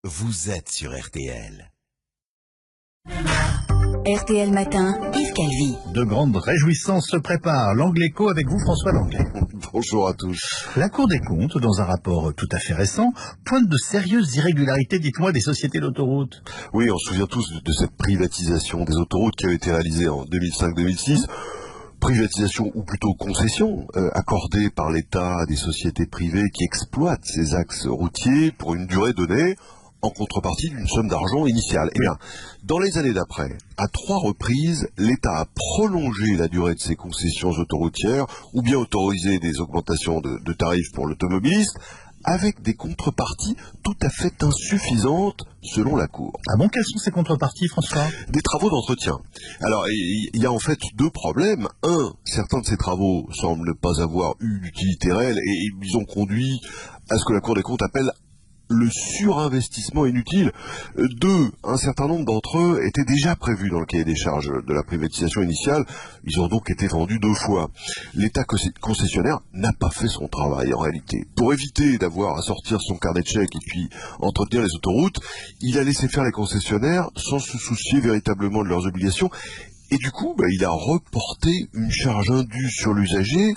vous êtes sur RTL. RTL Matin, Yves Calvi. De grandes réjouissances se préparent. L'Angle Écho avec vous, François Langlais. Bonjour à tous. La Cour des comptes, dans un rapport tout à fait récent, pointe de sérieuses irrégularités, dites-moi, des sociétés d'autoroutes. Oui, on se souvient tous de cette privatisation des autoroutes qui avait été réalisée en 2005-2006. Privatisation ou plutôt concession accordée par l'État à des sociétés privées qui exploitent ces axes routiers pour une durée donnée, en contrepartie d'une somme d'argent initiale. Eh bien, dans les années d'après, à 3 reprises, l'État a prolongé la durée de ces concessions autoroutières ou bien autorisé des augmentations de tarifs pour l'automobiliste avec des contreparties tout à fait insuffisantes selon la Cour. Ah bon, quelles sont ces contreparties, François? Des travaux d'entretien. Alors, il y a en fait 2 problèmes. Un, certains de ces travaux semblent ne pas avoir eu d'utilité réelle et ils ont conduit à ce que la Cour des comptes appelle le surinvestissement inutile. 2, un certain nombre d'entre eux étaient déjà prévus dans le cahier des charges de la privatisation initiale. Ils ont donc été vendus 2 fois. L'État concessionnaire n'a pas fait son travail en réalité. Pour éviter d'avoir à sortir son carnet de chèques et puis entretenir les autoroutes, il a laissé faire les concessionnaires sans se soucier véritablement de leurs obligations. Et du coup, il a reporté une charge indue sur l'usager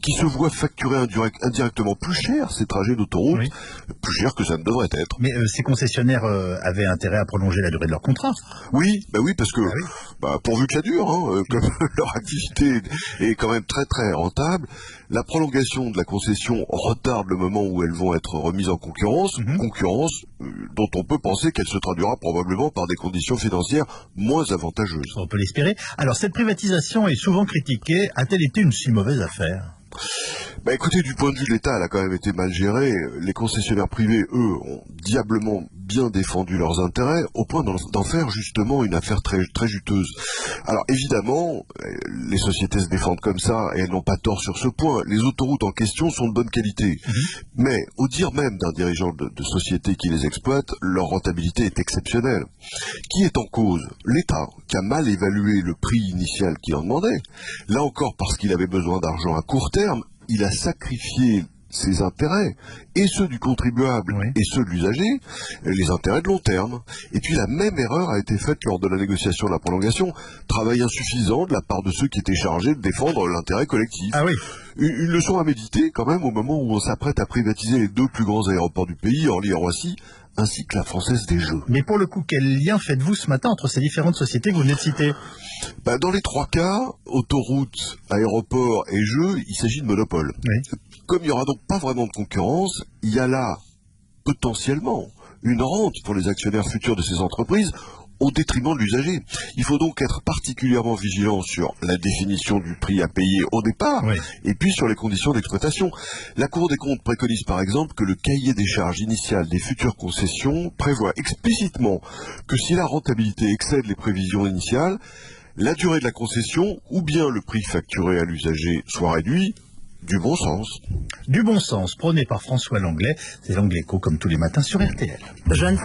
qui se voit facturer indirectement plus cher ces trajets d'autoroute, oui. Plus cher que ça ne devrait être. Mais ces concessionnaires avaient intérêt à prolonger la durée de leur contrat. Oui, parce que pourvu que ça dure, comme leur activité est quand même très très rentable, la prolongation de la concession retarde le moment où elles vont être remises en concurrence, concurrence dont on peut penser qu'elle se traduira probablement par des conditions financières moins avantageuses. On peut l'espérer. Alors, cette privatisation est souvent critiquée. A-t-elle été une si mauvaise affaire ? Écoutez, du point de vue de l'État, elle a quand même été mal gérée. Les concessionnaires privés, eux, ont diablement bien défendu leurs intérêts, au point d'en faire justement une affaire très, très juteuse. Alors évidemment, les sociétés se défendent comme ça, et elles n'ont pas tort sur ce point. Les autoroutes en question sont de bonne qualité. Mais, au dire même d'un dirigeant de société qui les exploite, leur rentabilité est exceptionnelle. Qui est en cause? L'État, qui a mal évalué le prix initial qu'il en demandait. Là encore, parce qu'il avait besoin d'argent à court terme, il a sacrifié ses intérêts, et ceux du contribuable, et ceux de l'usager, les intérêts de long terme. Et puis la même erreur a été faite lors de la négociation de la prolongation, travail insuffisant de la part de ceux qui étaient chargés de défendre l'intérêt collectif. Ah oui. Une leçon à méditer quand même au moment où on s'apprête à privatiser les 2 plus grands aéroports du pays, Orly et Roissy, ainsi que la Française des Jeux. Mais pour le coup, quel lien faites-vous ce matin entre ces différentes sociétés que vous venez de citer? Dans les 3 cas, autoroutes, aéroports et jeux, il s'agit de monopole. Oui. Comme il n'y aura donc pas vraiment de concurrence, il y a là, potentiellement, une rente pour les actionnaires futurs de ces entreprises au détriment de l'usager. Il faut donc être particulièrement vigilant sur la définition du prix à payer au départ, et puis sur les conditions d'exploitation. La Cour des comptes préconise par exemple que le cahier des charges initiales des futures concessions prévoit explicitement que si la rentabilité excède les prévisions initiales, la durée de la concession ou bien le prix facturé à l'usager soit réduit. Du bon sens. Du bon sens, prôné par François Langlais. C'est l'Angle Écho comme tous les matins sur RTL. Jeune